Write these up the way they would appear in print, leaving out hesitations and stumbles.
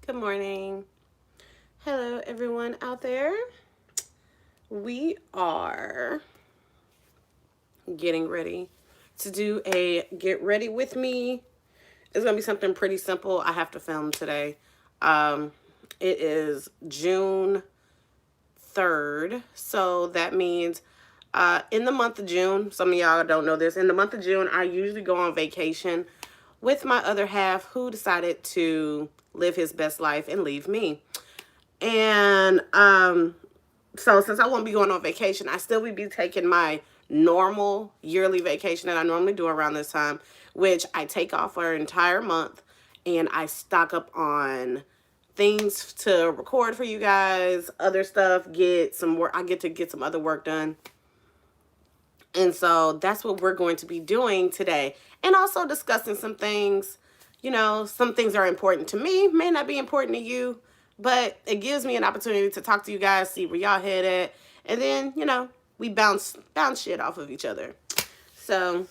Good morning. Hello, everyone out there. We are getting ready to do a get ready with me. It's going to be something pretty simple. I have to film today. Um, it is June 3rd. So that means in the month of June, some of y'all don't know this, in the month of June, I usually go on vacation with my other half who decided to live his best life and leave me. And so since I won't be going on vacation, I still will be taking my normal yearly vacation that I normally do around this time, which I take off for an entire month and I stock up on things to record for you guys, other stuff, get some work. I get to get some other work done. And so that's what we're going to be doing today. And also discussing some things. Some things are important to me, may not be important to you, but it gives me an opportunity to talk to you guys, see where y'all head at, and then, we bounce shit off of each other. So,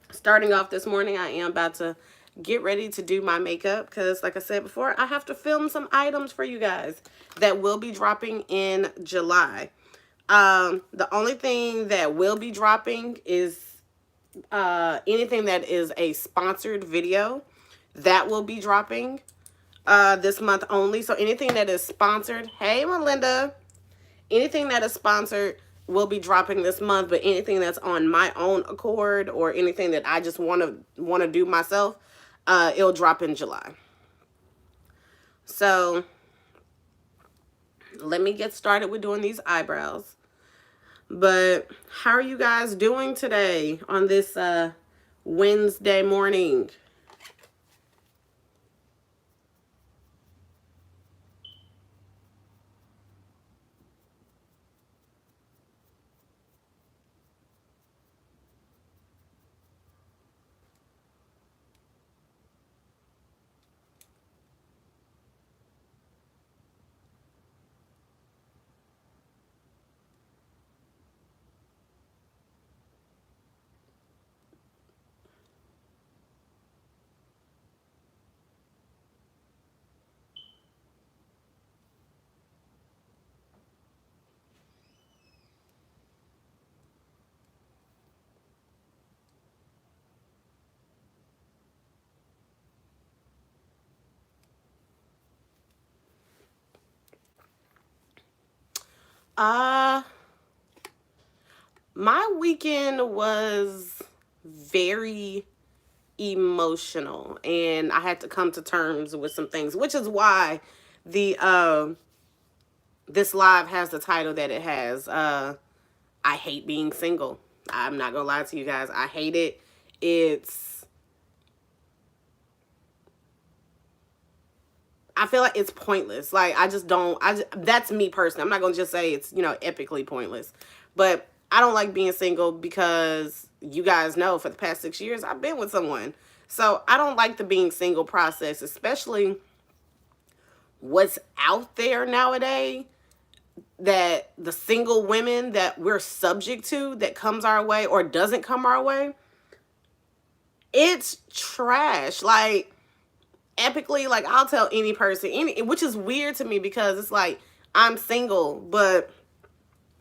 starting off this morning, I am about to get ready to do my makeup because, like I said before, I have to film some items for you guys that will be dropping in July. The only thing that will be dropping is anything that is a sponsored video that will be dropping this month only. So anything that is sponsored, hey Melinda, anything that is sponsored will be dropping this month, but anything that's on my own accord or anything that I just want to do myself, it'll drop in July. So let me get started with doing these eyebrows. But how are you guys doing today on this Wednesday morning? Uh, my weekend was very emotional and I had to come to terms with some things, which is why the this live has the title that it has. I hate being single. I'm not gonna lie to you guys. I hate it. I feel like it's pointless. Like I just don't. That's me personally. I'm not gonna just say it's epically pointless, but I don't like being single because you guys know for the past 6 years I've been with someone. So I don't like the being single process, especially what's out there nowadays, that the single women that we're subject to that comes our way or doesn't come our way, it's trash. Like epically, like I'll tell any person, which is weird to me because it's like I'm single, but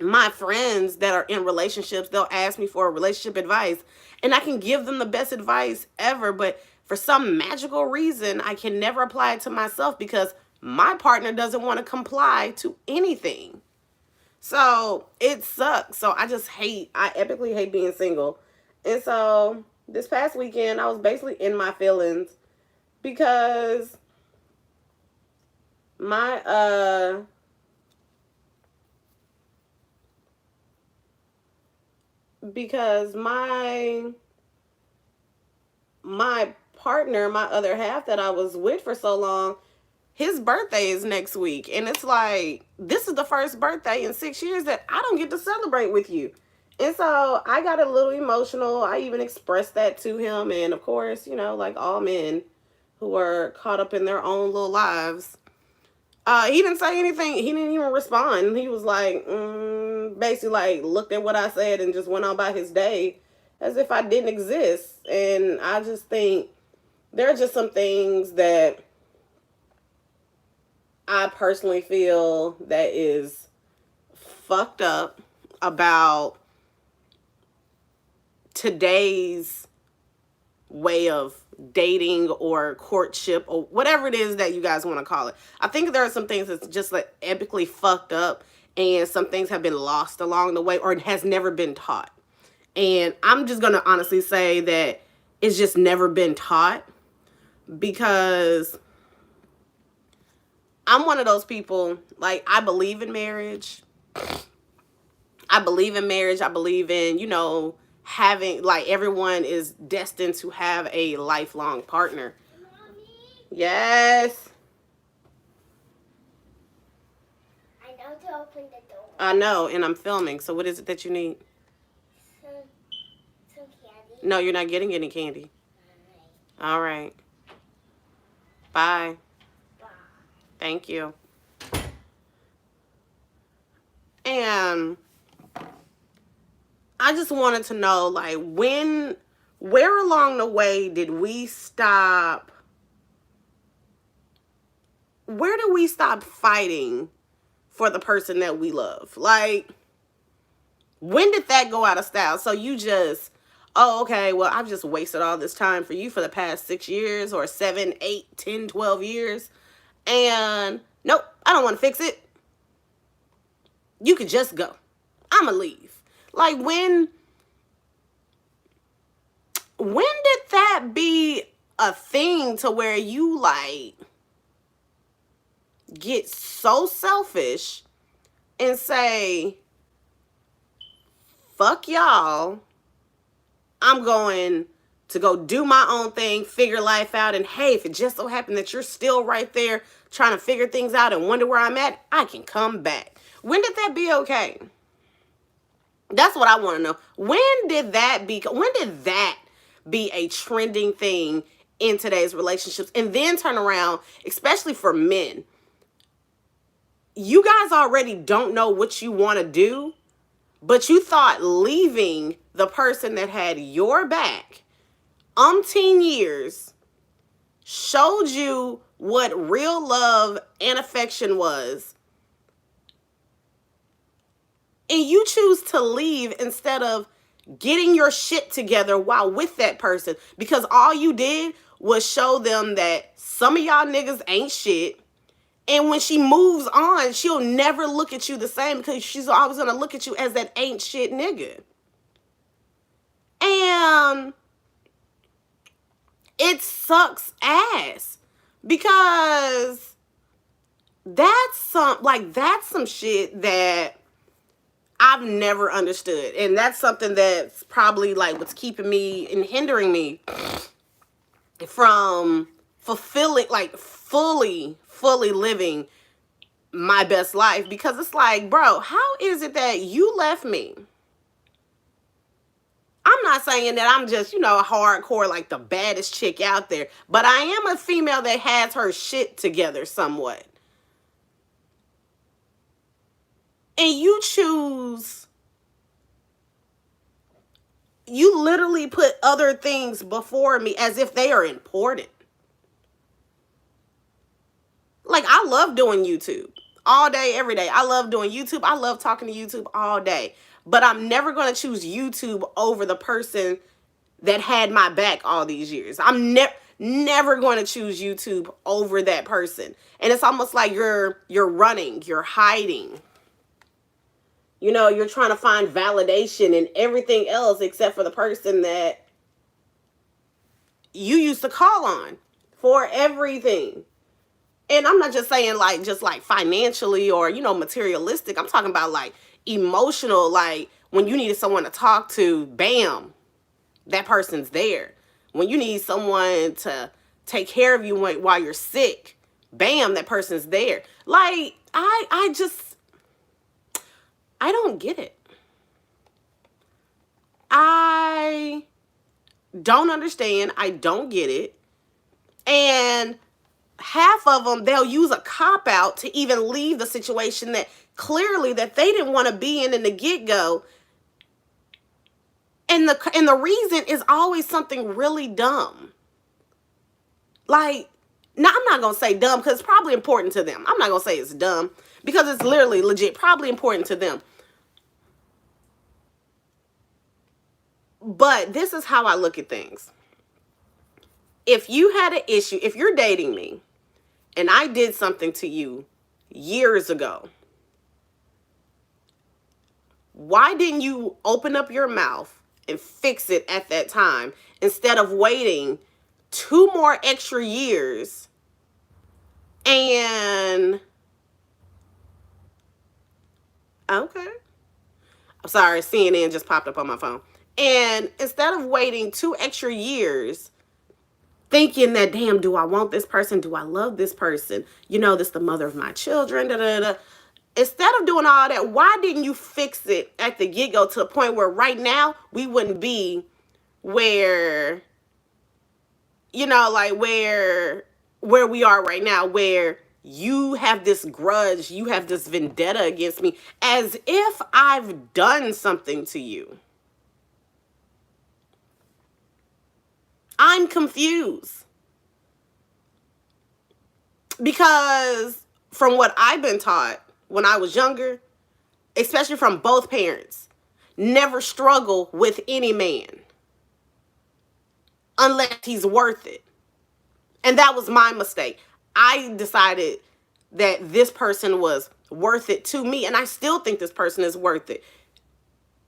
my friends that are in relationships, they'll ask me for relationship advice and I can give them the best advice ever, but for some magical reason I can never apply it to myself because my partner doesn't want to comply to anything. So it sucks. So I epically hate being single. And so this past weekend, I was basically in my feelings because my, because my partner, my other half that I was with for so long, his birthday is next week. And it's like, this is the first birthday in 6 years that I don't get to celebrate with you. And so I got a little emotional. I even expressed that to him. And of course, like all men who are caught up in their own little lives, he didn't say anything. He didn't even respond. He was like, basically like looked at what I said and just went on by his day as if I didn't exist. And I just think there are just some things that I personally feel that is fucked up about today's way of dating or courtship or whatever it is that you guys want to call it. I think there are some things that's just like epically fucked up, and some things have been lost along the way or it has never been taught. And I'm just going to honestly say that it's just never been taught, because I'm one of those people, like, I believe in marriage. I believe in marriage. I believe in, having, like, everyone is destined to have a lifelong partner. Mommy? Yes. I know to open the door. I know, and I'm filming. So what is it that you need? Some candy. No, you're not getting any candy. All right. Bye. Bye. Thank you. And I just wanted to know, like, where along the way did we stop? Where do we stop fighting for the person that we love? Like, when did that go out of style? So you just, oh, okay, well, I've just wasted all this time for you for the past 6 years or 7, 8, 10, 12 years. And nope, I don't want to fix it. You could just go. I'ma leave. Like, when did that be a thing to where you, like, get so selfish and say, fuck y'all, I'm going to go do my own thing, figure life out, and hey, if it just so happened that you're still right there trying to figure things out and wonder where I'm at, I can come back. When did that be okay? That's what I want to know. When did that be a trending thing in today's relationships? And then turn around, especially for men. You guys already don't know what you want to do, but you thought leaving the person that had your back umpteen years showed you what real love and affection was. And you choose to leave instead of getting your shit together while with that person, because all you did was show them that some of y'all niggas ain't shit. And when she moves on, she'll never look at you the same, because she's always going to look at you as that ain't shit nigga. And it sucks ass, because that's some shit that I've never understood. And that's something that's probably like what's keeping me and hindering me from fulfilling, like fully living my best life. Because it's like, bro, how is it that you left me? I'm not saying that I'm just, hardcore, like the baddest chick out there, but I am a female that has her shit together somewhat. And you literally put other things before me as if they are important. Like, I love doing YouTube all day, every day. I love doing YouTube. I love talking to YouTube all day. But I'm never going to choose YouTube over the person that had my back all these years. I'm never going to choose YouTube over that person. And it's almost like you're running, you're hiding. You're trying to find validation in everything else except for the person that you used to call on for everything. And I'm not just saying just financially or, materialistic. I'm talking about like emotional, like when you needed someone to talk to, bam, that person's there. When you need someone to take care of you while you're sick, bam, that person's there. Like, I don't get it. I don't understand. I don't get it. And half of them, they'll use a cop-out to even leave the situation that clearly that they didn't want to be in the get-go. And the reason is always something really dumb. Like, Now, I'm not going to say dumb because it's probably important to them. I'm not going to say it's dumb because it's literally legit, probably important to them. But this is how I look at things. If you had an issue, if you're dating me and I did something to you years ago, why didn't you open up your mouth and fix it at that time instead of waiting 2 more extra years and okay. I'm sorry, CNN just popped up on my phone. And instead of waiting 2 extra years thinking that, damn, do I want this person? Do I love this person? You know, this is the mother of my children. Da, da, da. Instead of doing all that, why didn't you fix it at the get-go to the point where right now we wouldn't be where, you know, like where we are right now, where you have this grudge, you have this vendetta against me as if I've done something to you. I'm confused. Because from what I've been taught when I was younger, especially from both parents, never struggle with any man unless he's worth it. And that was my mistake. I decided that this person was worth it to me, and I still think this person is worth it.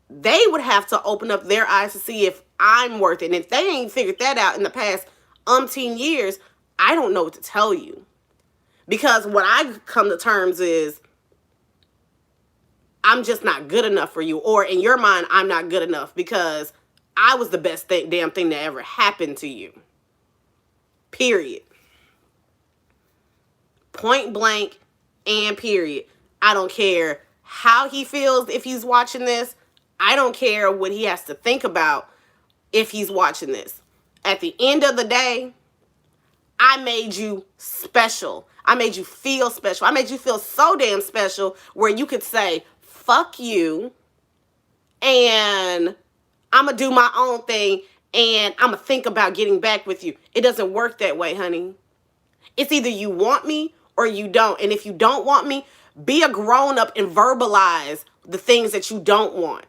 They would have to open up their eyes to see if I'm worth it. And if they ain't figured that out in the past umpteen years, I don't know what to tell you. Because what I come to terms is, I'm just not good enough for you. Or in your mind, I'm not good enough because I was the best damn thing that ever happened to you. Period. Point blank and period. I don't care how he feels if he's watching this. I don't care what he has to think about if he's watching this. At the end of the day, I made you special. I made you feel special. I made you feel so damn special where you could say, fuck you, and I'm going to do my own thing, and I'm going to think about getting back with you. It doesn't work that way, honey. It's either you want me or you don't. And if you don't want me, be a grown-up and verbalize the things that you don't want.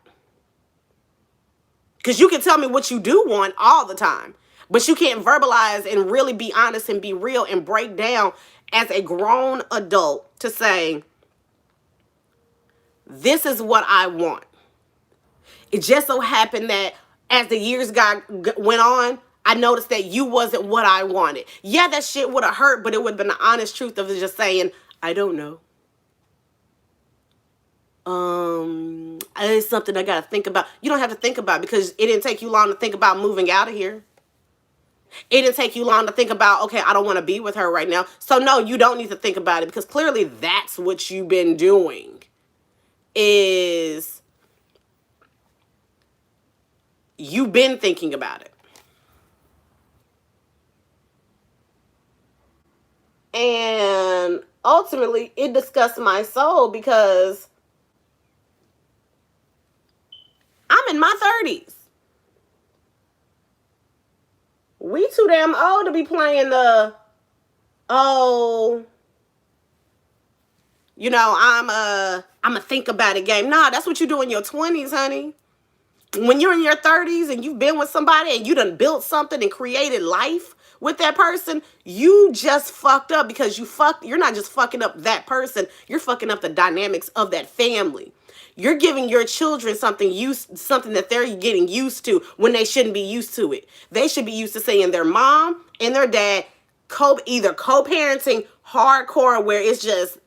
Because you can tell me what you do want all the time. But you can't verbalize and really be honest and be real and break down as a grown adult to say, this is what I want. It just so happened that as the years went on, I noticed that you wasn't what I wanted. Yeah, that shit would have hurt, but it would have been the honest truth of just saying, I don't know. It's something I got to think about. You don't have to think about it because it didn't take you long to think about moving out of here. It didn't take you long to think about, okay, I don't want to be with her right now. So no, you don't need to think about it because clearly that's what you've been doing is you've been thinking about it. And ultimately, it disgusts my soul because I'm in my 30s. We too damn old to be playing the, oh, you know, I'm a think about it game. Nah, that's what you do in your 20s, honey. When you're in your 30s and you've been with somebody and you done built something and created life with that person, you just fucked up because you're not just fucking up that person, you're fucking up the dynamics of that family. You're giving your children something that they're getting used to when they shouldn't be used to it. They should be used to seeing their mom and their dad either co-parenting hardcore where it's just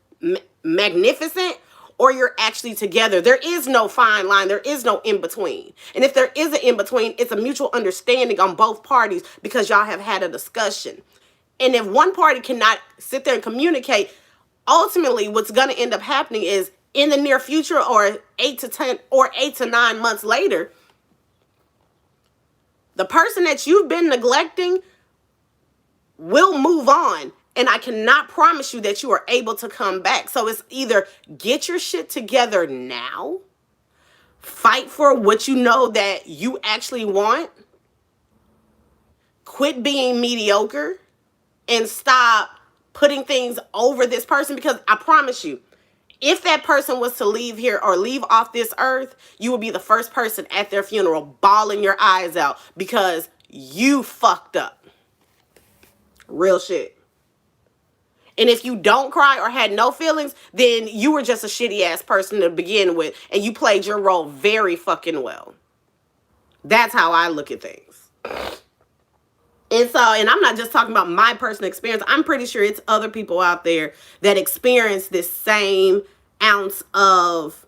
magnificent, or you're actually together. There is no fine line. There is no in between. And if there is an in between, it's a mutual understanding on both parties because y'all have had a discussion. And if one party cannot sit there and communicate, ultimately what's going to end up happening is in the near future or 8 to 9 months later, the person that you've been neglecting will move on. And I cannot promise you that you are able to come back. So it's either get your shit together now, fight for what you know that you actually want, quit being mediocre, and stop putting things over this person, because I promise you, if that person was to leave here or leave off this earth, you would be the first person at their funeral bawling your eyes out because you fucked up. Real shit. And if you don't cry or had no feelings, then you were just a shitty ass person to begin with, and you played your role very fucking well. That's how I look at things. And so, and I'm not just talking about my personal experience. I'm pretty sure it's other people out there that experience this same ounce of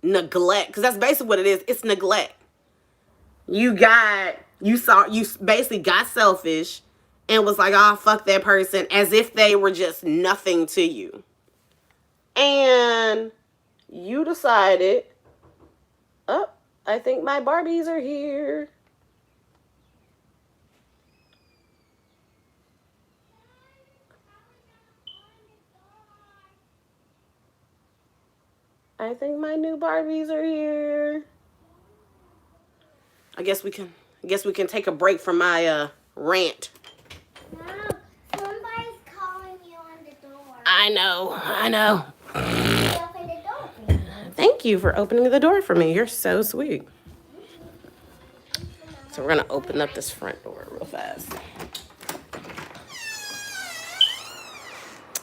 neglect. Because that's basically what it is. It's neglect. You basically got selfish and was like, oh, fuck that person, as if they were just nothing to you. And you decided, oh, I think my Barbies are here. I think my new Barbies are here. I guess we can take a break from my rant. No, somebody's calling you on the door. I know. Open the door for me. Thank you for opening the door for me. You're so sweet. So we're gonna open up this front door real fast.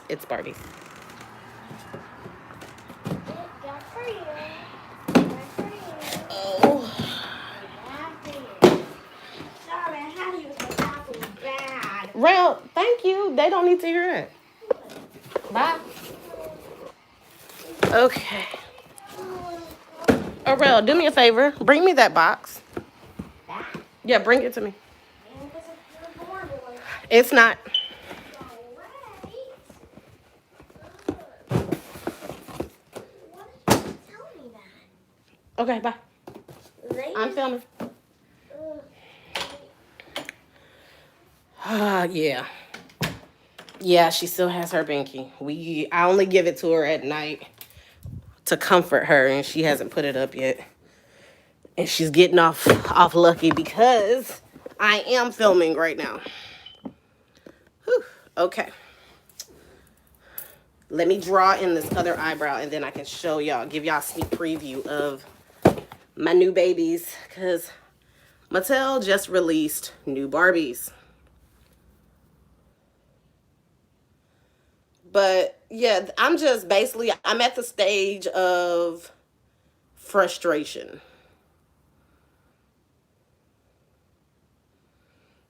It's Barbie. Got for you. Got for you. Oh. Got for you. Sorry, I had you for talking bad. Rel, thank you. They don't need to hear that. Bye. Okay. Oh, Rel, do me a favor. Bring me that box. That? Yeah, bring it to me. Because it's adorable. It's not. Why did you tell me that? Okay, bye. I'm filming. Yeah. Yeah, she still has her binky. I only give it to her at night to comfort her, and she hasn't put it up yet. And she's getting off lucky because I am filming right now. Whew. Okay. Let me draw in this other eyebrow, and then I can show y'all, give y'all a sneak preview of my new babies, because Mattel just released new Barbies. But yeah, I'm at the stage of frustration.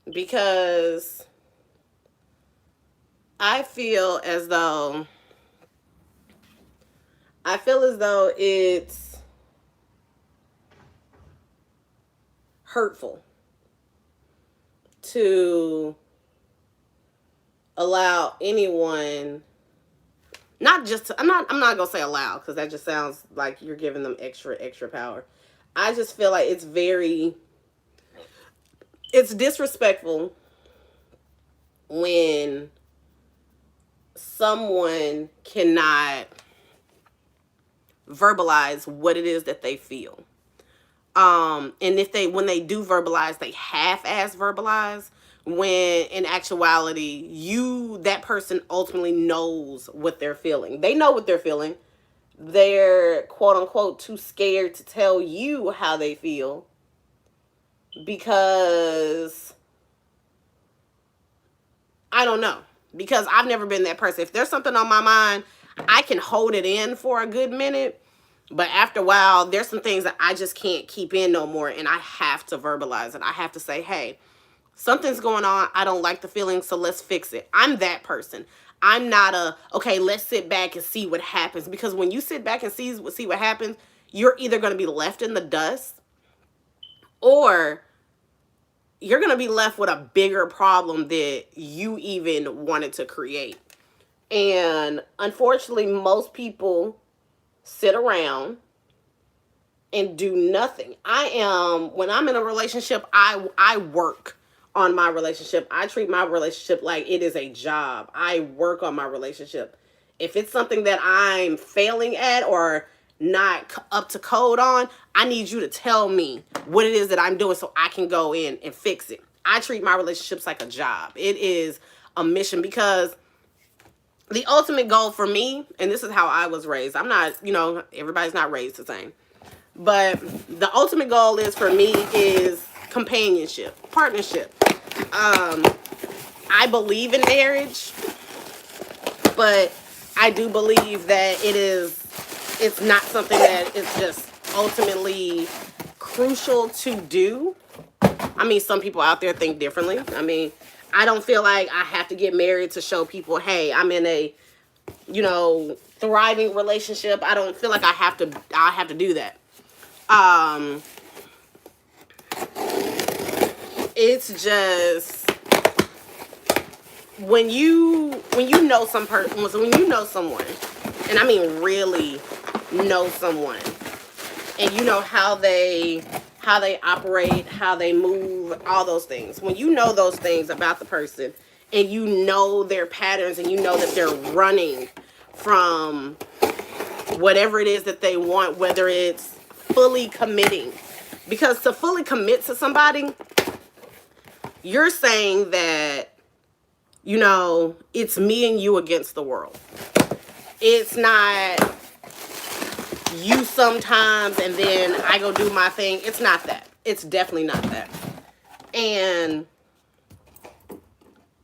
Because I feel as though it's hurtful to allow anyone, I'm not gonna say allow, because that just sounds like you're giving them extra power. I just feel like it's disrespectful when someone cannot verbalize what it is that they feel. And when they do verbalize, they half-ass verbalize, when in actuality, that person ultimately knows what they're feeling. They know what they're feeling. They're, quote unquote, too scared to tell you how they feel, because I don't know. Because I've never been that person. If there's something on my mind, I can hold it in for a good minute. But after a while, there's some things that I just can't keep in no more. And I have to verbalize it. I have to say, hey, something's going on. I don't like the feeling, so let's fix it. I'm that person. I'm not okay, let's sit back and see what happens. Because when you sit back and see what happens, you're either going to be left in the dust, or you're going to be left with a bigger problem that you even wanted to create. And unfortunately, most people sit around and do nothing. When I'm in a relationship, I work on my relationship. I treat my relationship like it is a job. I work on my relationship. If it's something that I'm failing at or not up to code on, I need you to tell me what it is that I'm doing so I can go in and fix it. I treat my relationships like a job. It is a mission, because the ultimate goal for me, and this is how I was raised. I'm not, everybody's not raised the same. But the ultimate goal is for me is companionship, partnership. I believe in marriage, but I do believe that it's not something that is just ultimately crucial to do. I mean, some people out there think differently. I mean, I don't feel like I have to get married to show people, hey, I'm in a, thriving relationship. I don't feel like I have to do that. It's just when you know when you know someone, and I mean really know someone, and you know how they operate, how they move, all those things. When you know those things about the person, and you know their patterns, and you know that they're running from whatever it is that they want, whether it's fully committing. Because to fully commit to somebody, you're saying that, it's me and you against the world. It's not you sometimes and then I go do my thing. It's not that. It's definitely not that. And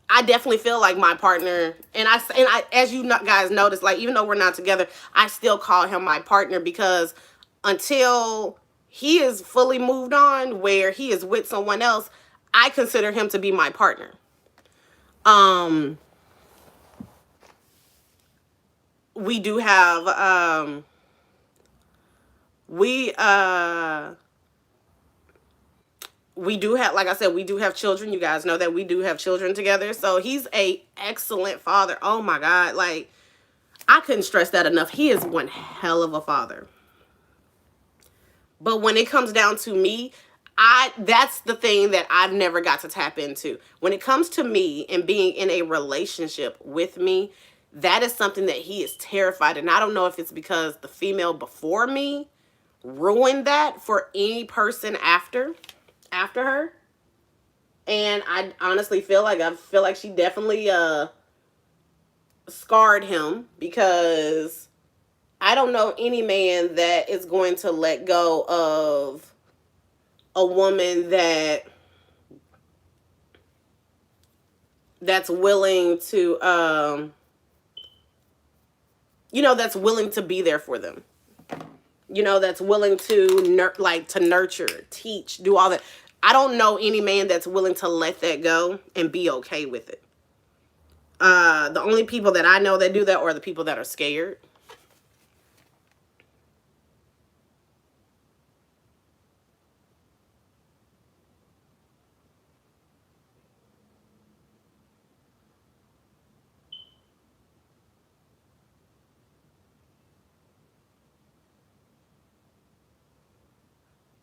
I definitely feel like my partner, and I, as you guys notice, like, even though we're not together, I still call him my partner, because until he is fully moved on, where he is with someone else, I consider him to be my partner. We do have, we do have, like I said, we do have children. You guys know that we do have children together. So he's a excellent father. Oh my God. Like, I couldn't stress that enough. He is one hell of a father. But when it comes down to me, that's the thing that I've never got to tap into. When it comes to me and being in a relationship with me, that is something that he is terrified. And I don't know if it's because the female before me ruined that for any person after her. And I honestly feel like she definitely scarred him, because I don't know any man that is going to let go of a woman that's willing to that's willing to be there for them. That's willing to nurture, teach, do all that. I don't know any man that's willing to let that go and be okay with it. The only people that I know that do that are the people that are scared.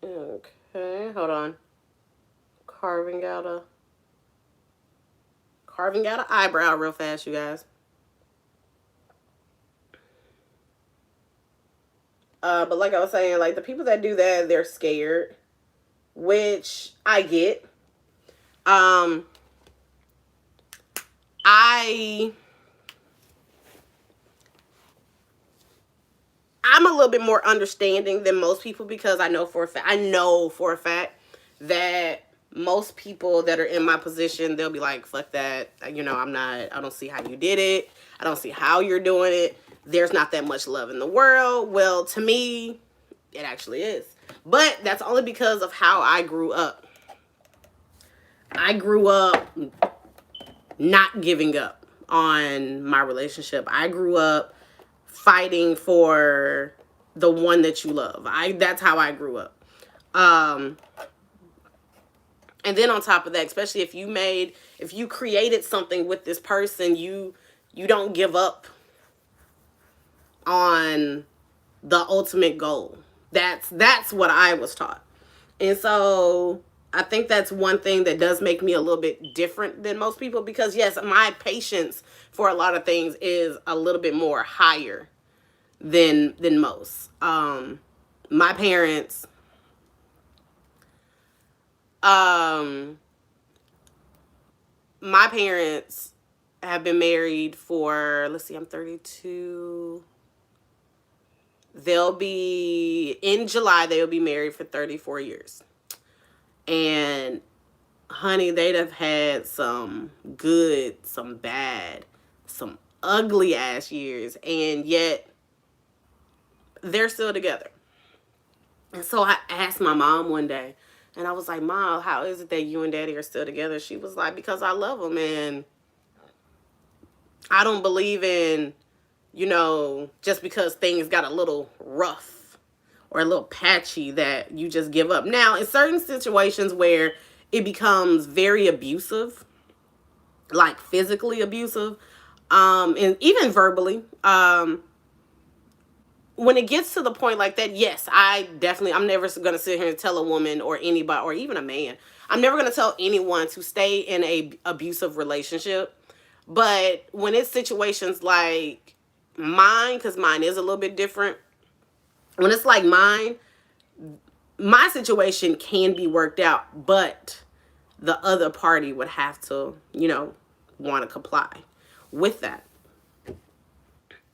Okay, hold on. Carving out an eyebrow real fast, you guys. But like I was saying, like, the people that do that, they're scared, which I get. I'm a little bit more understanding than most people, because I know for a fact that most people that are in my position, they'll be like, fuck that. I don't see how you did it. I don't see how you're doing it. There's not that much love in the world. Well, to me, it actually is. But that's only because of how I grew up. I grew up not giving up on my relationship. I grew up fighting for the one that you love. That's how I grew up. And then on top of that, especially if you created something with this person, you don't give up on the ultimate goal. That's what I was taught. And so I think that's one thing that does make me a little bit different than most people, because yes, my patience for a lot of things is a little bit more higher than most. My parents, my parents have been married for, let's see, I'm 32. They'll be, in July, they'll be married for 34 years. And honey, they'd have had some good, some bad, some ugly ass years, and yet they're still together. And so I asked my mom one day, and I was like, Mom, how is it that you and Daddy are still together? She was like, because I love them, and I don't believe in, just because things got a little rough or a little patchy that you just give up. Now, in certain situations where it becomes very abusive, like physically abusive, and even verbally, when it gets to the point like that, yes, I'm never going to sit here and tell a woman or anybody or even a man, I'm never going to tell anyone to stay in a abusive relationship. But when it's situations like mine, because mine is a little bit different, when it's like mine, my situation can be worked out, but the other party would have to, want to comply with that.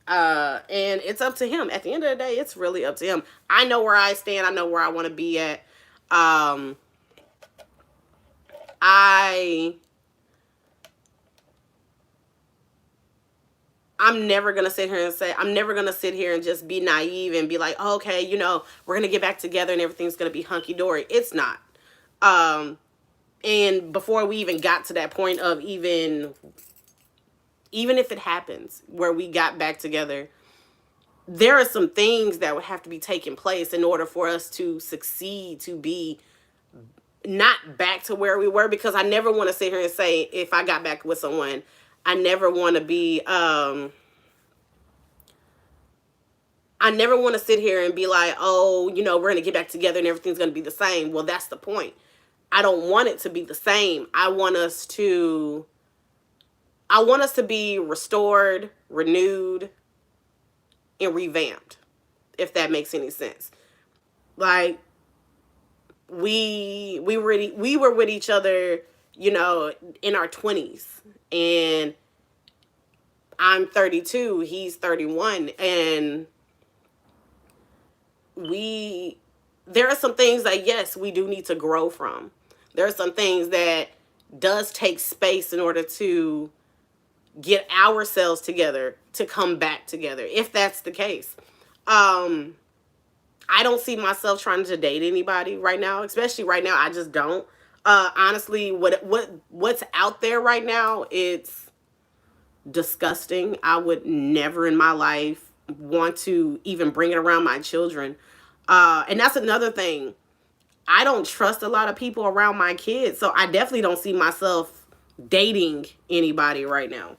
And it's up to him. At the end of the day, it's really up to him. I know where I stand. I know where I want to be at. I I'm never gonna sit here and say, I'm never gonna sit here and just be naive and be like, oh, okay, we're gonna get back together and everything's gonna be hunky dory. It's not. Um, and before we even got to that point of even if it happens where we got back together, there are some things that would have to be taking place in order for us to succeed, to be not back to where we were. Because I never want to sit here and say, if I got back with someone, I never want to be, I never want to sit here and be like, oh, we're going to get back together and everything's going to be the same. Well, that's the point. I don't want it to be the same. I want us to be restored, renewed, and revamped, if that makes any sense. Like, we were with each other, in our 20s, and I'm 32, he's 31, and there are some things that, yes, we do need to grow from. There are some things that does take space in order to get ourselves together to come back together, if that's the case. I don't see myself trying to date anybody right now, especially right now. I just don't. Honestly, what's out there right now, it's disgusting. I would never in my life want to even bring it around my children. And that's another thing. I don't trust a lot of people around my kids, so I definitely don't see myself dating anybody right now.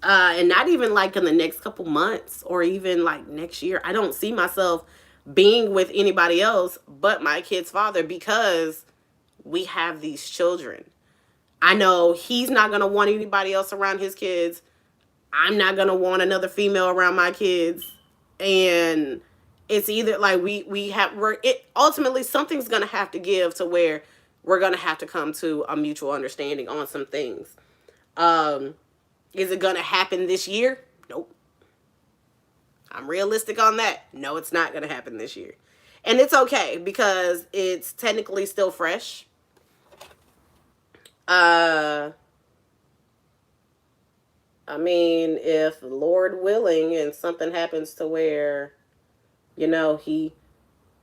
And not even like in the next couple months or even like next year. I don't see myself being with anybody else but my kid's father, because we have these children. I know he's not going to want anybody else around his kids. I'm not going to want another female around my kids. And it's either like ultimately something's going to have to give to where we're going to have to come to a mutual understanding on some things. Is it going to happen this year? Nope. I'm realistic on that. No, it's not going to happen this year. And it's okay, because it's technically still fresh. I mean, if Lord willing and something happens to where, he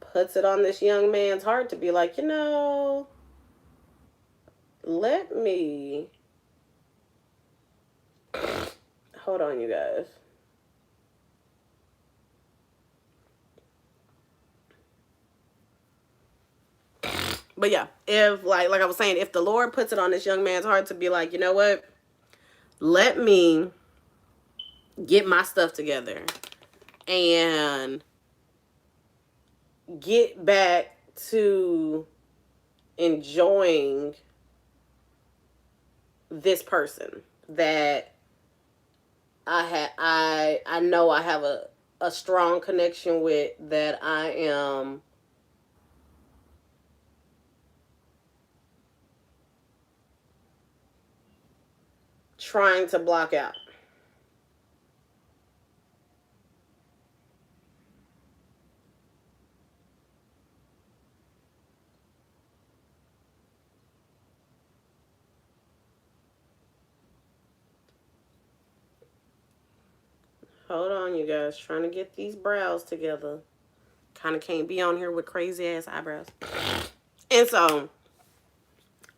puts it on this young man's heart to be like, let me, hold on, you guys. But yeah, if like I was saying, if the Lord puts it on this young man's heart to be like, you know what, let me get my stuff together and get back to enjoying this person that I know I have a strong connection with, that I am trying to block out. Hold on, you guys. Trying to get these brows together. Kind of can't be on here with crazy ass eyebrows. And so,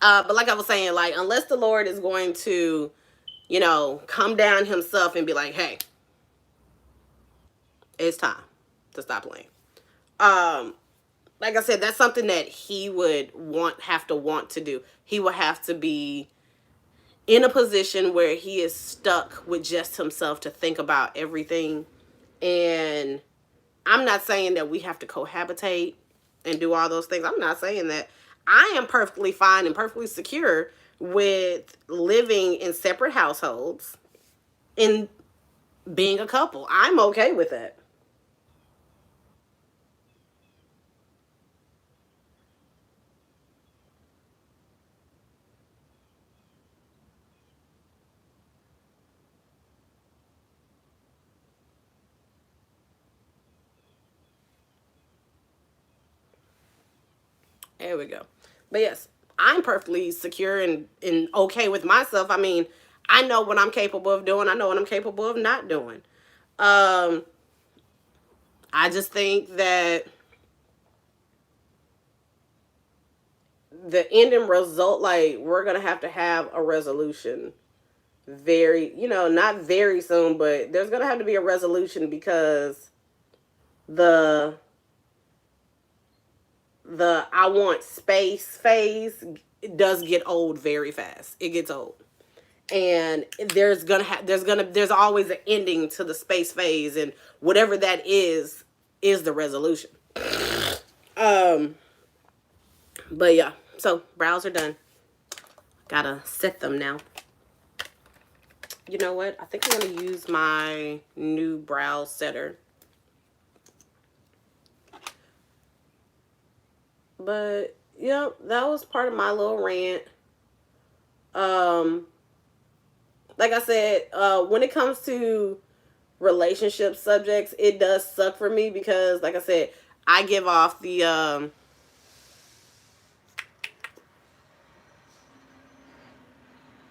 but like I was saying, like, unless the Lord is going to, you know, come down himself and be like, hey, it's time to stop playing. Like I said, that's something that he would have to do. He would have to be in a position where he is stuck with just himself to think about everything. And I'm not saying that we have to cohabitate and do all those things. I'm not saying that. I am perfectly fine and perfectly secure with living in separate households and being a couple. I'm okay with that. There we go. But yes, I'm perfectly secure and okay with myself. I mean, I know what I'm capable of doing. I know what I'm capable of not doing. Um, I just think that the ending result, like, we're gonna have a resolution very, you know, not very soon, but there's gonna have to be a resolution because the the I want space phase does get old very fast. It gets old. And there's always an ending to the space phase, and whatever that is the resolution. Um but yeah, so brows are done. Gotta set them now. You know what? I think I'm gonna use my new brow setter. But yep, that was part of my little rant. Um, like I said, when it comes to relationship subjects, it does suck for me because, like I said, I give off the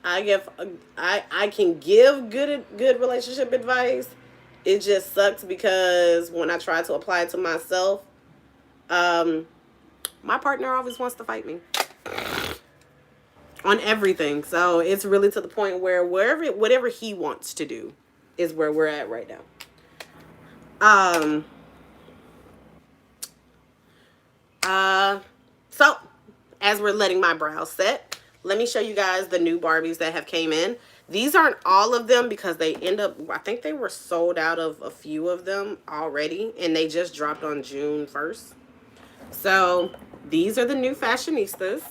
I give I can give good relationship advice. It just sucks because when I try to apply it to myself, um, my partner always wants to fight me on everything. So it's really to the point where whatever he wants to do is where we're at right now. Um so as we're letting my brows set, let me show you guys the new Barbies that have came in. These aren't all of them because they end up, I think they were sold out of a few of them already, and they just dropped on June 1st. So these are the new fashionistas.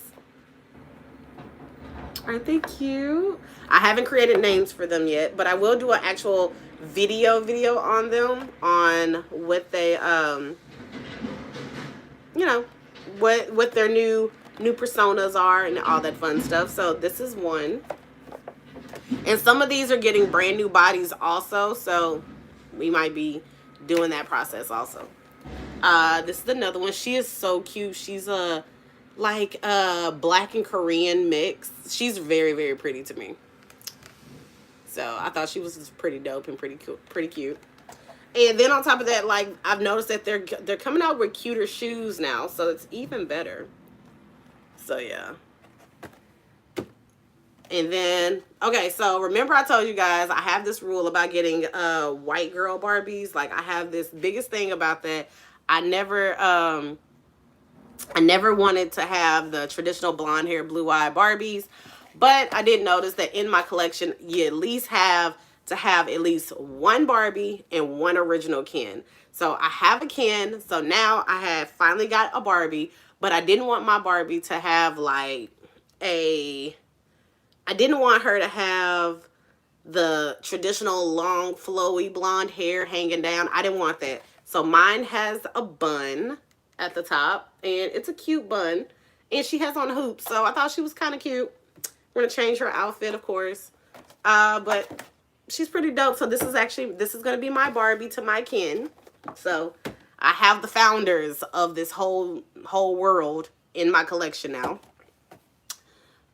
Aren't they cute? I haven't created names for them yet, but I will do an actual video on them, on what they you know, what their new personas are and all that fun stuff. So this is one. And some of these are getting brand new bodies also, so we might be doing that process also. This is another one. She is so cute. She's a black and Korean mix. She's very, very pretty to me. So I thought she was just pretty dope and pretty cool, pretty cute. And then on top of that, like, I've noticed that they're coming out with cuter shoes now, so it's even better. So yeah. And then, okay, so remember I told you guys I have this rule about getting white girl Barbies. Like, I have this biggest thing about that. I never wanted to have the traditional blonde hair, blue eye Barbies, but I did notice that in my collection, you at least have to have at least one Barbie and one original Ken. So I have a Ken, so now I have finally got a Barbie, but I didn't want my Barbie to have like I didn't want her to have the traditional long flowy blonde hair hanging down. I didn't want that. So mine has a bun at the top, and it's a cute bun, and she has on hoops, so I thought she was kind of cute. We're gonna change her outfit, of course. But she's pretty dope. So this is gonna be my Barbie to my Ken. So I have the founders of this whole world in my collection now.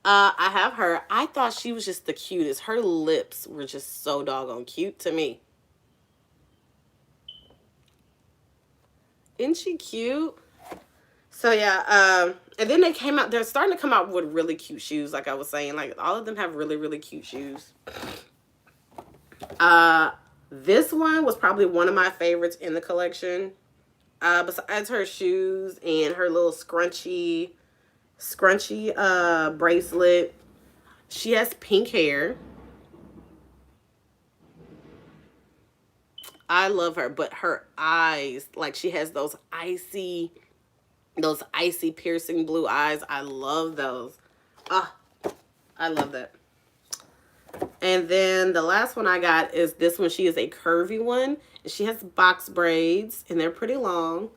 I have her. I thought she was just the cutest. Her lips were just so doggone cute to me. Isn't she cute? So yeah, and then they're starting to come out with really cute shoes, like I was saying. Like all of them have really, really cute shoes. This one was probably one of my favorites in the collection. Besides her shoes and her little scrunchy bracelet. She has pink hair. I love her, but her eyes, like she has those icy piercing blue eyes. I love those. Ah, I love that. And then the last one I got is this one. She is a curvy one. She has box braids and they're pretty long.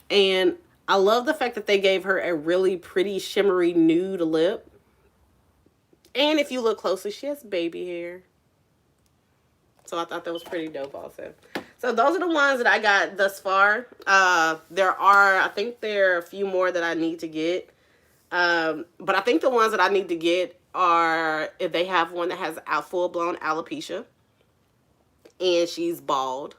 And I love the fact that they gave her a really pretty shimmery nude lip. And if you look closely, she has baby hair. So I thought that was pretty dope also. So those are the ones that I got thus far. I think there are a few more that I need to get. But I think the ones that I need to get are if they have one that has a full-blown alopecia and she's bald.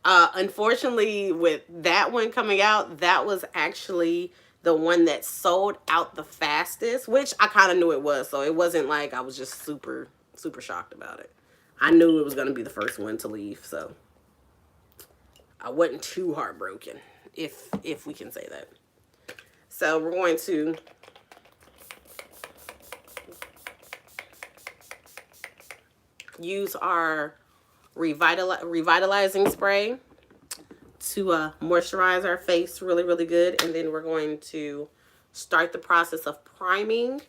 Unfortunately, with that one coming out, that was actually the one that sold out the fastest, which I kind of knew it was. So it wasn't like I was just super, super shocked about it. I knew it was going to be the first one to leave, so I wasn't too heartbroken, if we can say that. So we're going to use our revitalizing spray to moisturize our face really, really good. And then we're going to start the process of priming.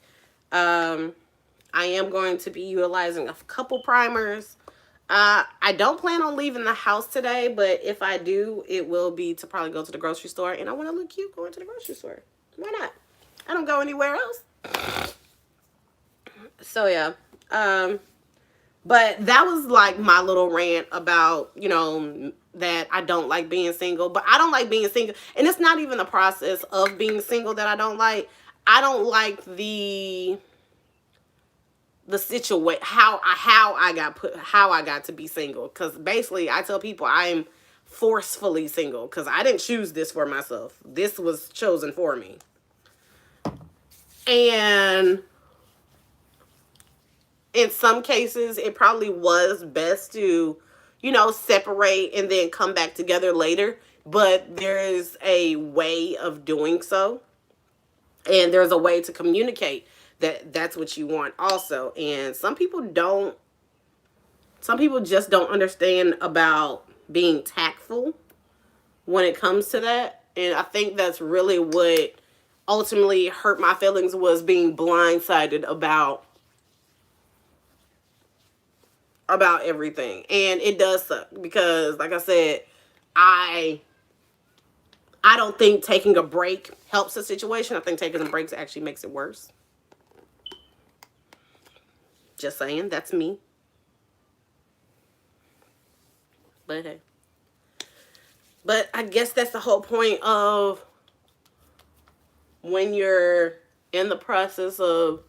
I am going to be utilizing a couple primers. I don't plan on leaving the house today, but if I do, it will be to probably go to the grocery store. And I want to look cute going to the grocery store. Why not? I don't go anywhere else. So, yeah. But that was like my little rant about, that I don't like being single. But I don't like being single. And it's not even the process of being single that I don't like. I don't like the situation, how I got to be single. Because basically I tell people I'm forcefully single because I didn't choose this for myself. This was chosen for me. And in some cases, it probably was best to, separate and then come back together later. But there is a way of doing so. And there's a way to communicate that that's what you want also. And some people just don't understand about being tactful when it comes to that. And I think that's really what ultimately hurt my feelings, was being blindsided about everything. And it does suck because, like I said, I don't think taking a break helps the situation. I think taking a break actually makes it worse. Just saying, that's me. But hey. But I guess that's the whole point of when you're in the process of,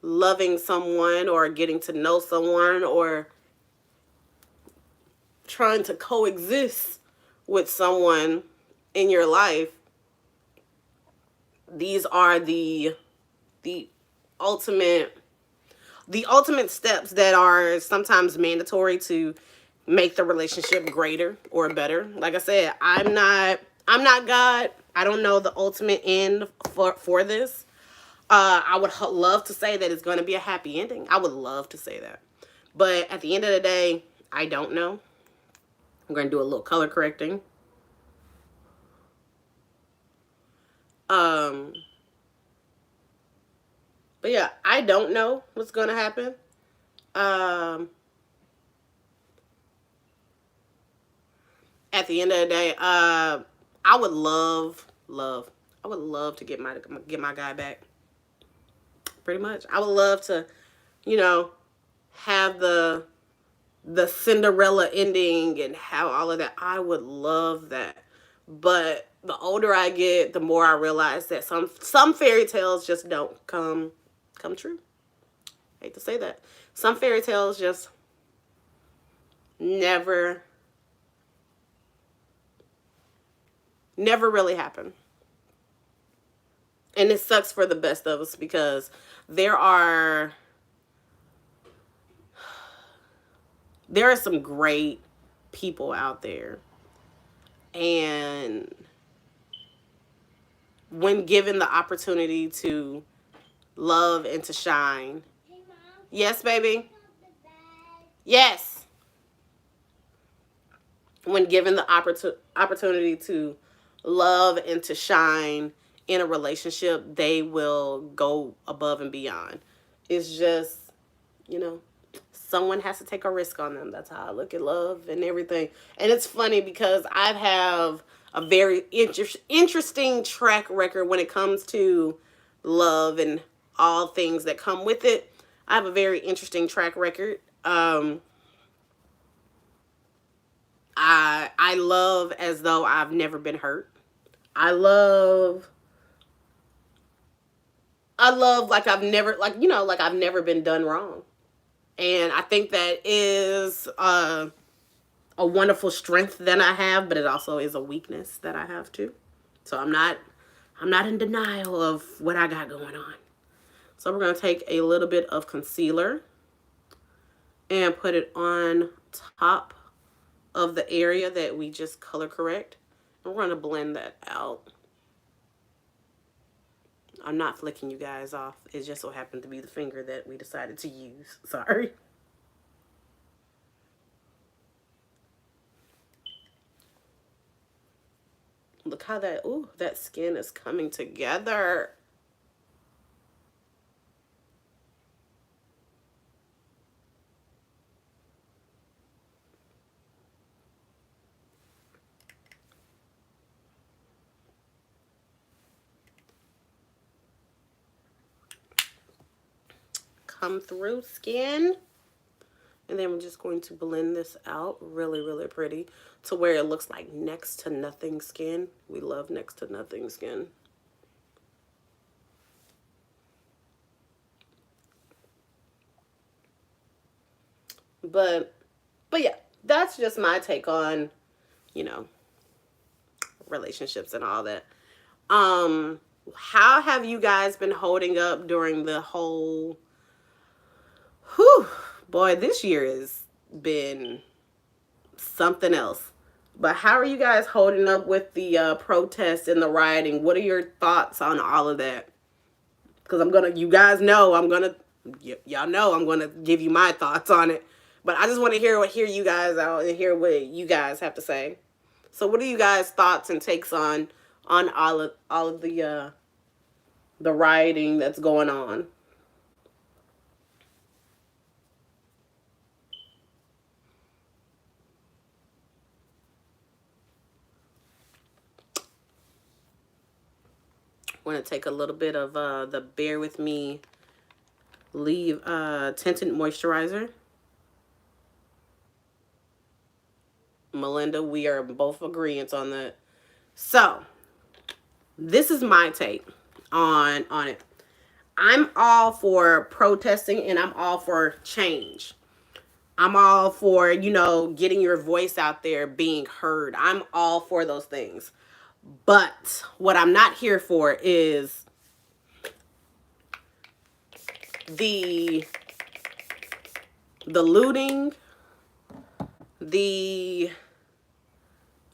loving someone or getting to know someone or trying to coexist with someone in your life. These are the ultimate steps that are sometimes mandatory to make the relationship greater or better. Like I said, I'm not God. I don't know the ultimate end for this. I would love to say that it's going to be a happy ending. I would love to say that. But at the end of the day, I don't know. I'm going to do a little color correcting. But yeah, I don't know what's going to happen. At the end of the day, I would love to get my guy back. Pretty much. I would love to, have the Cinderella ending and have all of that. I would love that. But the older I get, the more I realize that some fairy tales just don't come true. I hate to say that. Some fairy tales just never never really happen. And it sucks for the best of us because there are there are some great people out there, and when given the opportunity to love and to shine. Hey, Mom. Yes, baby. Yes. When given the opportunity to love and to shine in a relationship, they will go above and beyond. It's just, you know, someone has to take a risk on them. That's how I look at love and everything. And it's funny because I have a very interesting track record when it comes to love and all things that come with it. I have a very interesting track record. I love as though I've never been hurt. I love like I've never like I've never been done wrong. And I think that is a wonderful strength that I have, but it also is a weakness that I have too. So I'm not in denial of what I got going on. So we're going to take a little bit of concealer and put it on top of the area that we just color correct. And we're going to blend that out. I'm not flicking you guys off. It just so happened to be the finger that we decided to use. Sorry. Look how that skin is coming together. Come through, skin. And then we're just going to blend this out really, really pretty to where it looks like next to nothing skin. We love next to nothing skin. But yeah, that's just my take on, you know, relationships and all that. How have you guys been holding up during the whole whew, boy, this year has been something else. But how are you guys holding up with the protests and the rioting? What are your thoughts on all of that? Because you guys know, y'all know I'm gonna give you my thoughts on it. But I just want to hear you guys out and hear what you guys have to say. So, what are you guys' thoughts and takes on all of the rioting that's going on? Want to take a little bit of the Bear With Me Leave Tinted Moisturizer. Melinda, we are both agreeing on that. So, this is my take on it. I'm all for protesting and I'm all for change. I'm all for, getting your voice out there, being heard. I'm all for those things. But what I'm not here for is the looting, the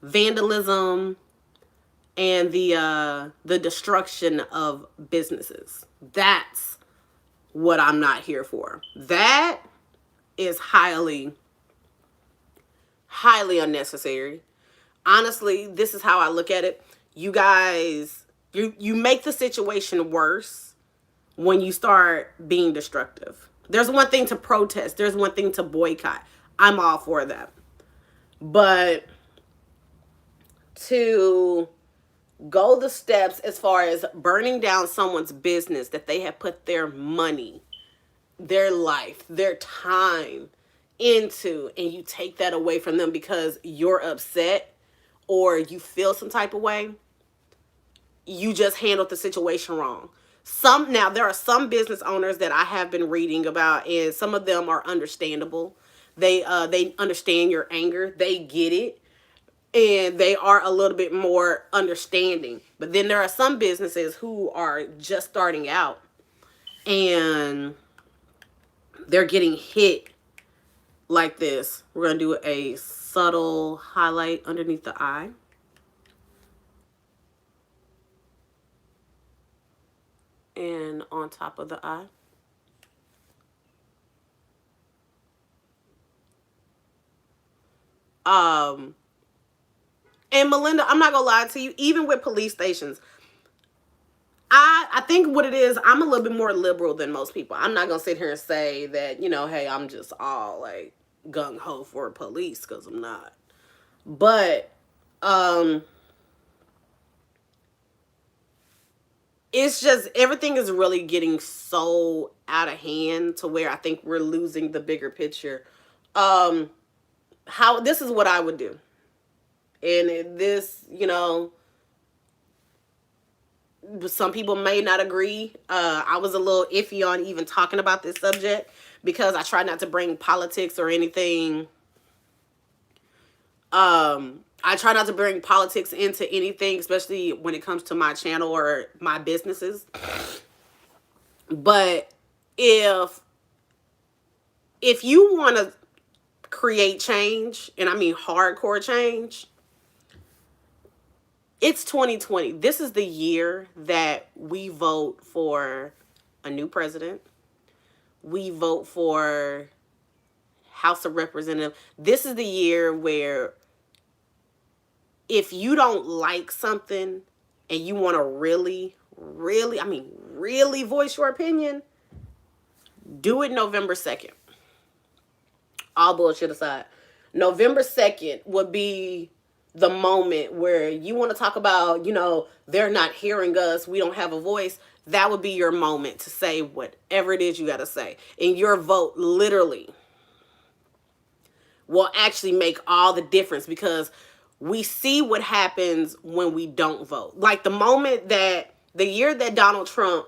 vandalism, and the destruction of businesses. That's what I'm not here for. That is highly unnecessary. Honestly, this is how I look at it. You guys, you make the situation worse when you start being destructive. There's one thing to protest. There's one thing to boycott. I'm all for that. But to go the steps as far as burning down someone's business that they have put their money, their life, their time into, and you take that away from them because you're upset or you feel some type of way, you just handled the situation wrong. Now there are some business owners that I have been reading about, and some of them are understandable. They understand your anger, they get it, and they are a little bit more understanding. But then there are some businesses who are just starting out and they're getting hit like this. We're going to do a subtle highlight underneath the eye. And on top of the eye. Um, and Melinda, I'm not going to lie to you, even with police stations, I think what it is, I'm a little bit more liberal than most people. I'm not going to sit here and say that, hey, I'm just all like gung-ho for police, because I'm not. But it's just everything is really getting so out of hand to where I think we're losing the bigger picture. How this is what I would do. And this, some people may not agree. I was a little iffy on even talking about this subject because I try not to bring politics or anything. I try not to bring politics into anything, especially when it comes to my channel or my businesses. But if you want to create change, and I mean hardcore change, it's 2020. This is the year that we vote for a new president. We vote for House of Representatives. This is the year where if you don't like something and you want to really, really, I mean, really voice your opinion, do it November 2nd. All bullshit aside. November 2nd would be the moment where you want to talk about, they're not hearing us, we don't have a voice. That would be your moment to say whatever it is you got to say. And your vote literally will actually make all the difference, because we see what happens when we don't vote. Like the year that Donald Trump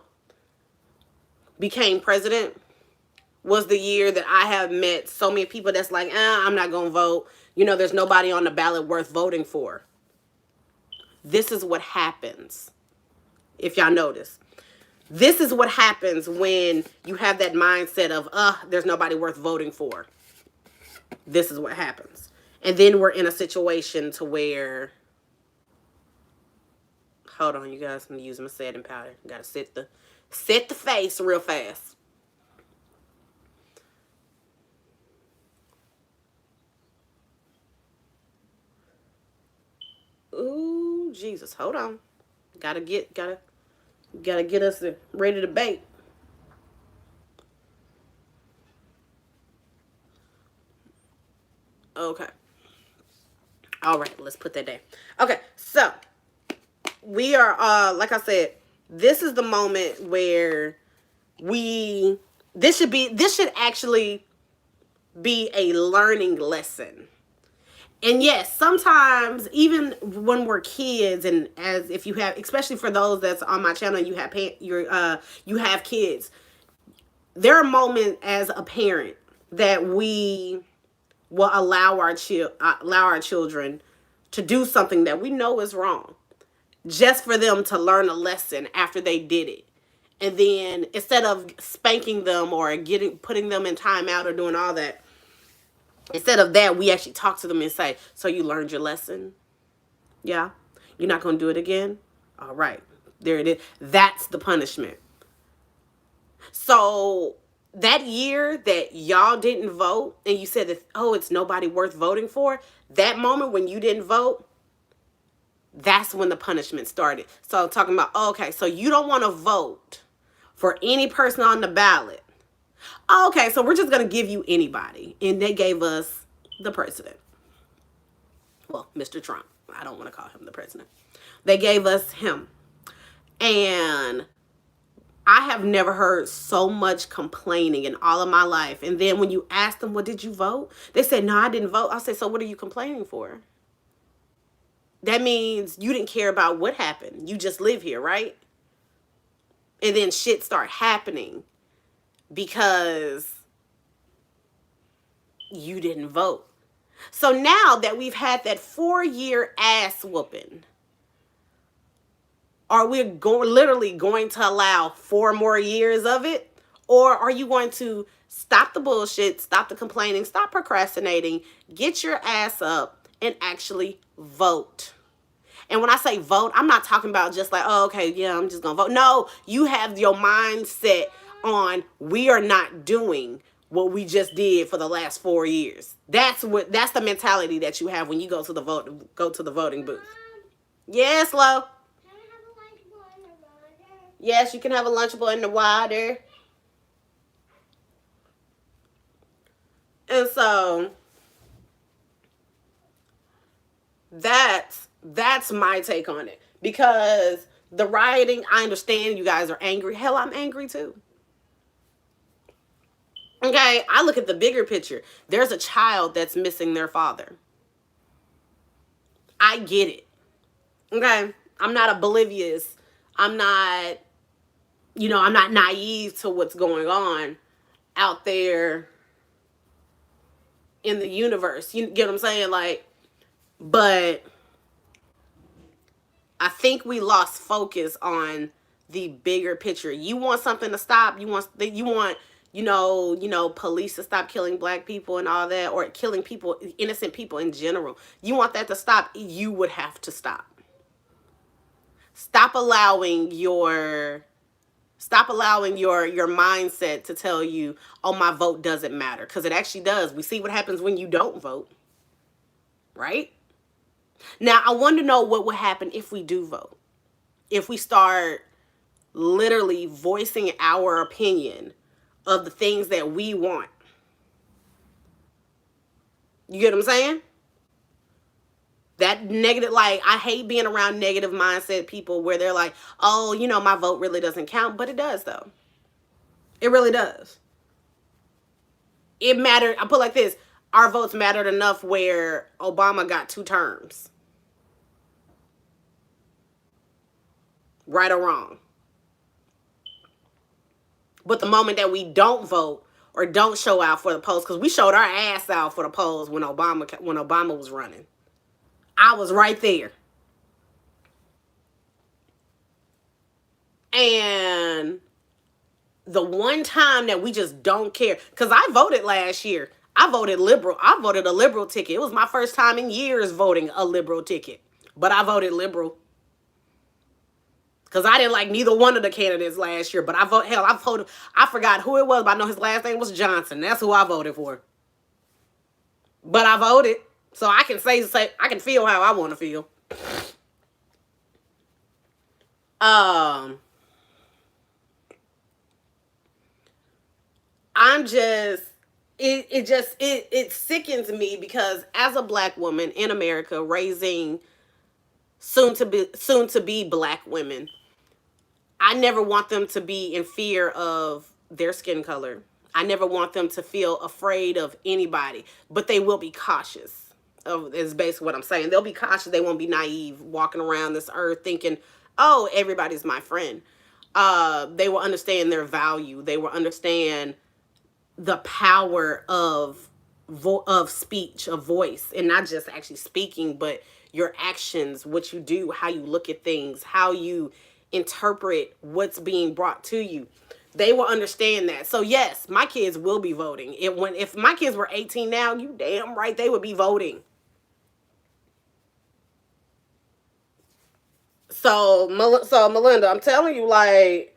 became president was the year that I have met so many people that's like, I'm not going to vote. There's nobody on the ballot worth voting for. This is what happens. If y'all notice, this is what happens when you have that mindset of, there's nobody worth voting for. This is what happens. And then we're in a situation to where, hold on, you guys, I'm using my setting powder. Got to set the face real fast. Ooh, Jesus, hold on. Gotta get us ready to bake. Okay. All right, let's put that down. Okay, so we are, like I said, this is the moment where this should actually be a learning lesson. And yes, sometimes even when we're kids, and as if you have, especially for those that's on my channel, you have kids. There are moments as a parent that we will allow our children to do something that we know is wrong, just for them to learn a lesson after they did it. And then instead of spanking them or putting them in timeout or doing all that, instead of that, we actually talk to them and say, so you learned your lesson? Yeah? You're not going to do it again? All right. There it is. That's the punishment. So that year that y'all didn't vote and you said that, it's nobody worth voting for, that moment when you didn't vote, that's when the punishment started. So talking about, okay, so you don't want to vote for any person on the ballot. Okay, so we're just going to give you anybody. And they gave us the president. Well, Mr. Trump. I don't want to call him the president. They gave us him. And I have never heard so much complaining in all of my life. And then when you ask them, well, did you vote? They said, no, I didn't vote. I said, so what are you complaining for? That means you didn't care about what happened. You just live here, right? And then shit start happening because you didn't vote. So now that we've had that 4-year ass whooping, are we literally going to allow 4 more years of it? Or are you going to stop the bullshit, stop the complaining, stop procrastinating, get your ass up and actually vote? And when I say vote, I'm not talking about just like, oh, okay, yeah, I'm just going to vote. No, you have your mindset on we are not doing what we just did for the last 4 years. That's the mentality that you have when you go to the voting booth. Yes, Lo. Yes, you can have a Lunchable in the water. And so that's my take on it. Because the rioting, I understand you guys are angry. Hell, I'm angry too. Okay, I look at the bigger picture. There's a child that's missing their father. I get it. Okay, I'm not oblivious. I'm not, I'm not naive to what's going on out there in the universe. You get what I'm saying? Like, but I think we lost focus on the bigger picture. You want something to stop. You want police to stop killing black people and all that, or killing people, innocent people in general. You want that to stop. You would have to stop. Stop allowing your mindset to tell you, oh, my vote doesn't matter, because it actually does. We see what happens when you don't vote, right? Now, I want to know what would happen if we do vote. If we start literally voicing our opinion of the things that we want. You get what I'm saying? That negative, like, I hate being around negative mindset people where they're like, oh, my vote really doesn't count. But it does, though. It really does. It mattered. I put it like this. Our votes mattered enough where Obama got 2 terms. Right or wrong. But the moment that we don't vote or don't show out for the polls, because we showed our ass out for the polls when Obama was running. I was right there. And the one time that we just don't care, because I voted last year. I voted liberal. I voted a liberal ticket. It was my first time in years voting a liberal ticket. But I voted liberal. Because I didn't like neither one of the candidates last year. But I voted, I forgot who it was, but I know his last name was Johnson. That's who I voted for. But I voted. So I can say I can feel how I want to feel. I'm just, it sickens me because as a black woman in America raising soon to be black women, I never want them to be in fear of their skin color. I never want them to feel afraid of anybody, but they will be cautious. Is basically what I'm saying. They'll be cautious. They won't be naive walking around this earth thinking, oh, everybody's my friend. They will understand their value. They will understand the power of speech, of voice, and not just actually speaking, but your actions, what you do, how you look at things, how you interpret what's being brought to you. They will understand that. So yes, my kids will be voting. If my kids were 18 now, you damn right they would be voting. So Melinda, I'm telling you, like,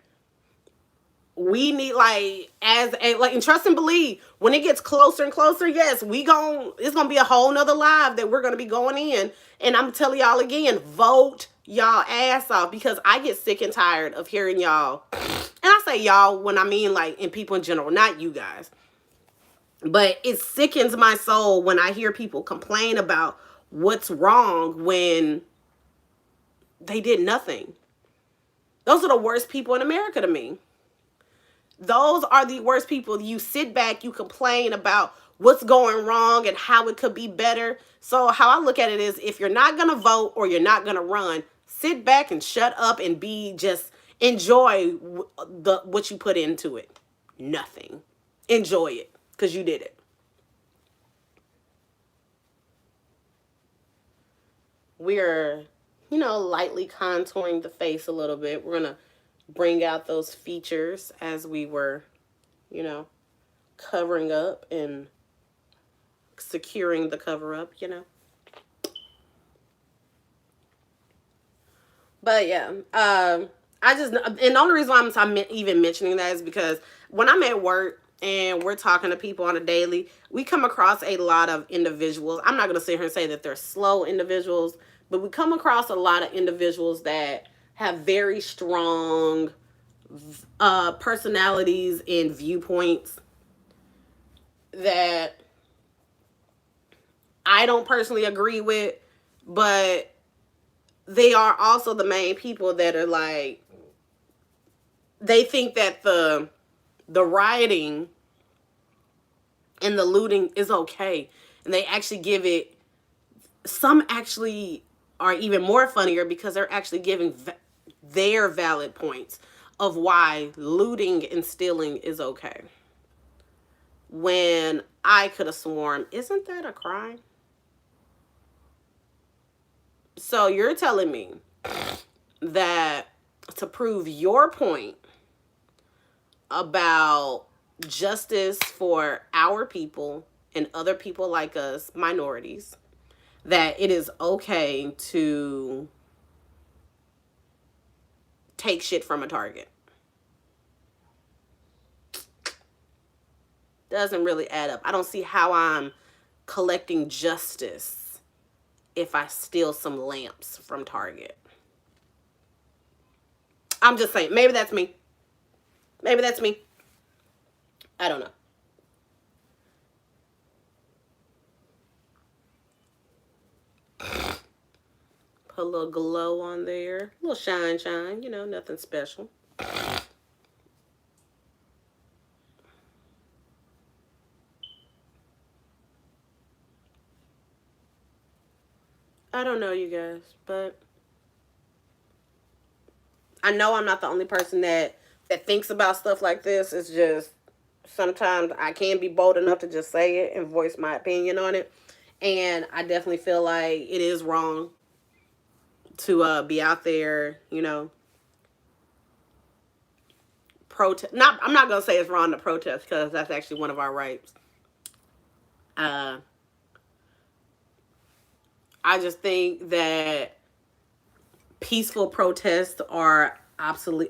we need, like, and trust and believe, when it gets closer and closer, yes, it's gonna be a whole nother live that we're gonna be going in. And I'm telling y'all again, vote y'all ass off, because I get sick and tired of hearing y'all. And I say y'all when I mean, like, in people in general, not you guys. But it sickens my soul when I hear people complain about what's wrong when they did nothing. Those are the worst people in America to me. Those are the worst people. You sit back, you complain about what's going wrong and how it could be better. So how I look at it is, if you're not going to vote or you're not going to run, sit back and shut up and be just enjoy the what you put into it. Nothing. Enjoy it cuz you did it. We're, lightly contouring the face a little bit. We're going to bring out those features as we were, you know, covering up and securing the cover up. But yeah, I just, and the only reason why I'm even mentioning that is because when I'm at work and we're talking to people on a daily, we come across a lot of individuals. I'm not going to sit here and say that they're slow individuals, but we come across a lot of individuals that have very strong personalities and viewpoints that I don't personally agree with, but they are also the main people that are like, they think that the rioting and the looting is okay, and they actually give it, some actually are even more funnier because they're actually giving their valid points of why looting and stealing is okay, when I could have sworn, isn't that a crime? So you're telling me that to prove your point about justice for our people and other people like us, minorities, that it is okay to take shit from a Target. Doesn't really add up. I don't see how I'm collecting justice if I steal some lamps from Target. I'm just saying, maybe that's me. Maybe that's me. I don't know. Put a little glow on there. A little shine, nothing special. I don't know, you guys, but I know I'm not the only person that thinks about stuff like this. It's just sometimes I can be bold enough to just say it and voice my opinion on it. And I definitely feel like it is wrong to be out there, protest. Not, I'm not gonna say it's wrong to protest because that's actually one of our rights. Uh, I just think that peaceful protests are obviously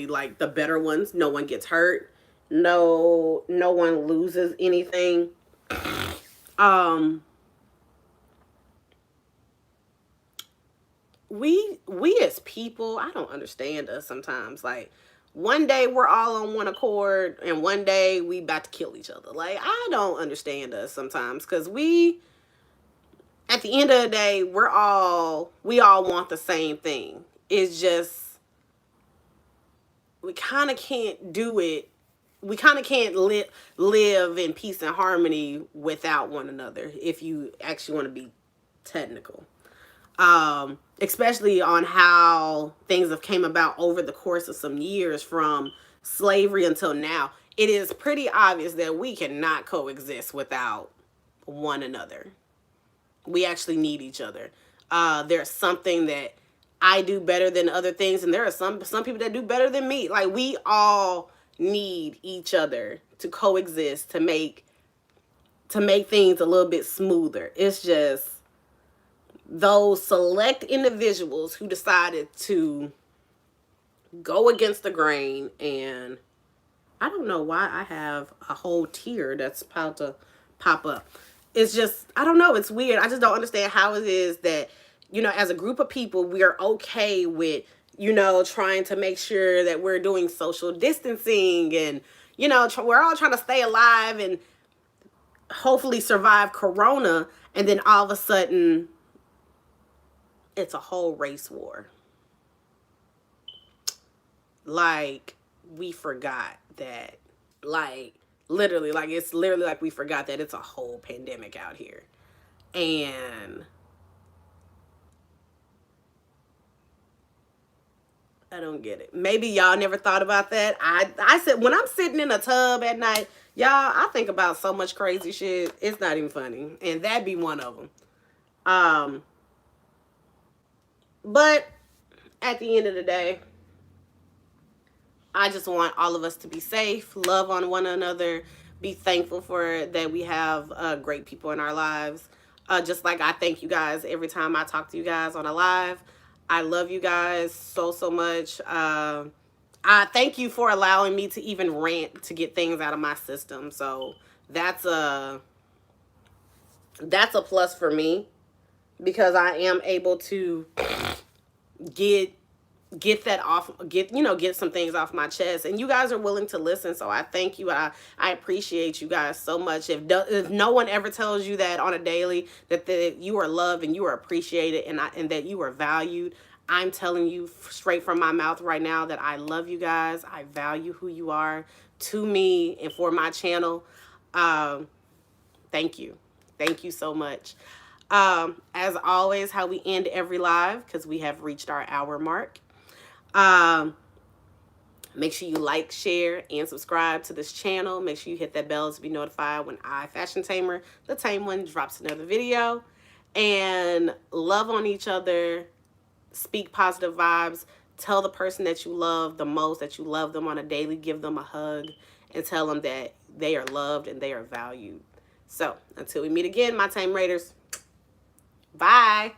like the better ones. No one gets hurt. No one loses anything. Um, we as people, I don't understand us sometimes. Like, one day we're all on one accord and one day we about to kill each other. Like, I don't understand us sometimes because at the end of the day, we all want the same thing. It's just we kind of can't do it. We kind of can't live in peace and harmony without one another, if you actually want to be technical. Especially on how things have came about over the course of some years from slavery until now. It is pretty obvious that we cannot coexist without one another. We actually need each other. There's something that I do better than other things, and there are some people that do better than me. Like, we all need each other to coexist, to make things a little bit smoother. It's just those select individuals who decided to go against the grain, and I don't know why I have a whole tear that's about to pop up. It's just, I don't know, it's weird. I just don't understand how it is that, as a group of people, we are okay with, trying to make sure that we're doing social distancing and, we're all trying to stay alive and hopefully survive Corona. And then all of a sudden, it's a whole race war. Like, we forgot that, like, literally, like, it's literally like we forgot that it's a whole pandemic out here. And I don't get it. Maybe y'all never thought about that. I said, when I'm sitting in a tub at night, y'all, I think about so much crazy shit. It's not even funny. And that'd be one of them. But at the end of the day, I just want all of us to be safe, love on one another, be thankful for that we have great people in our lives. Just like I thank you guys every time I talk to you guys on a live. I love you guys so, so much. I thank you for allowing me to even rant to get things out of my system. So that's a plus for me, because I am able to get that off, get some things off my chest, and you guys are willing to listen, so I thank you. I appreciate you guys so much. If no one ever tells you that on a daily, that you are loved and you are appreciated, and that you are valued, I'm telling you straight from my mouth right now that I love you guys. I value who you are to me and for my channel. Thank you. Thank you so much. As always, how we end every live, because we have reached our hour mark. Make sure you like, share, and subscribe to this channel. Make sure you hit that bell to be notified when I, Fashion Tamer, the Tame One, drops another video. And love on each other. Speak positive vibes. Tell the person that you love the most that you love them on a daily. Give them a hug and tell them that they are loved and they are valued. So, until we meet again, my Tame Raiders. Bye.